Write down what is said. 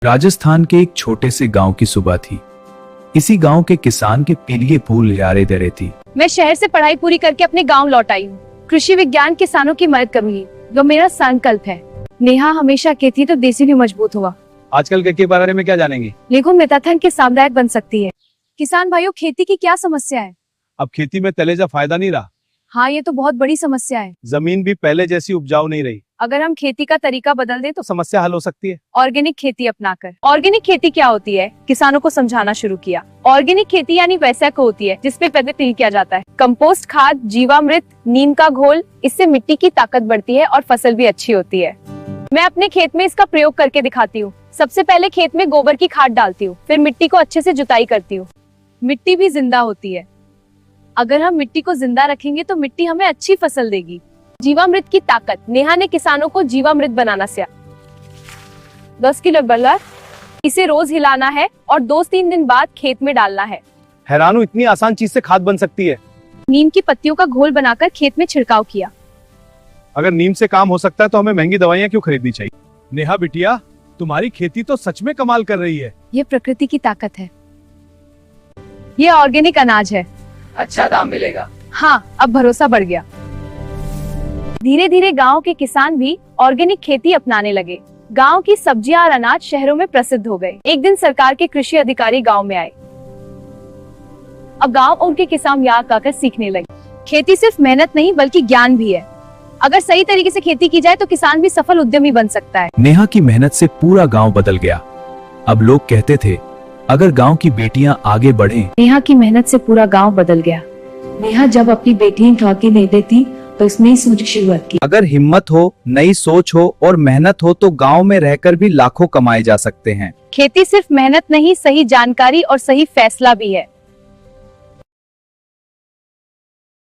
राजस्थान के एक छोटे से गांव की सुबह थी। इसी गांव के किसान के पीलिए फूल यारे दरे थी। मैं शहर से पढ़ाई पूरी करके अपने गांव लौट आई हूँ। कृषि विज्ञान किसानों की मदद करूंगी, जो मेरा संकल्प है। नेहा हमेशा कहती तो देसी भी मजबूत हुआ। आजकल के बारे में क्या जानेंगी? लेकिन मेथाथन के सामुदायिक बन सकती है। किसान भाइयों, खेती की क्या समस्या है? अब खेती में पहले जैसा फायदा नहीं रहा। हाँ, ये तो बहुत बड़ी समस्या है। जमीन भी पहले जैसी उपजाऊ नहीं रही। अगर हम खेती का तरीका बदल दें तो समस्या हल हो सकती है। ऑर्गेनिक खेती अपनाकर। ऑर्गेनिक खेती क्या होती है, किसानों को समझाना शुरू किया। ऑर्गेनिक खेती यानी वैसा को होती है जिसपे प्रगति नहीं किया जाता है। कंपोस्ट खाद, जीवामृत, नीम का घोल, इससे मिट्टी की ताकत बढ़ती है और फसल भी अच्छी होती है। मैं अपने खेत में इसका प्रयोग करके दिखाती हूँ। सबसे पहले खेत में गोबर की खाद डालती हूँ, फिर मिट्टी को अच्छे से जुताई करती हूँ। मिट्टी भी जिंदा होती है। अगर हम मिट्टी को जिंदा रखेंगे तो मिट्टी हमें अच्छी फसल देगी। जीवामृत की ताकत। नेहा ने किसानों को जीवामृत बनाना सिखाया। 10 किलो बलर, इसे रोज हिलाना है और 2-3 दिन बाद खेत में डालना है। हैरान हूं, इतनी आसान चीज से खाद बन सकती है। नीम की पत्तियों का घोल बनाकर खेत में छिड़काव किया। अगर नीम से काम हो सकता है तो हमें महंगी दवाइयाँ क्यों खरीदनी चाहिए? नेहा बिटिया, तुम्हारी खेती तो सच में कमाल कर रही है। ये प्रकृति की ताकत है। ये ऑर्गेनिक अनाज है। अच्छा दाम मिलेगा। हाँ, अब भरोसा बढ़ गया। धीरे धीरे गांव के किसान भी ऑर्गेनिक खेती अपनाने लगे। गांव की सब्जियां और अनाज शहरों में प्रसिद्ध हो गए। एक दिन सरकार के कृषि अधिकारी गांव में आए। अब गांव और उनके किसान यहाँ आकर सीखने लगे। खेती सिर्फ मेहनत नहीं बल्कि ज्ञान भी है। अगर सही तरीके से खेती की जाए तो किसान भी सफल उद्यमी बन सकता है। नेहा की मेहनत से पूरा गांव बदल गया। अब लोग कहते थे, अगर गांव की बेटियां आगे बढ़ें। नेहा की मेहनत से पूरा गांव बदल गया। नेहा जब अपनी बेटियां ठोके नहीं देती तो इसने सोच शुरुआत की। अगर हिम्मत हो, नई सोच हो और मेहनत हो तो गांव में रहकर भी लाखों कमाए जा सकते हैं। खेती सिर्फ मेहनत नहीं, सही जानकारी और सही फैसला भी है।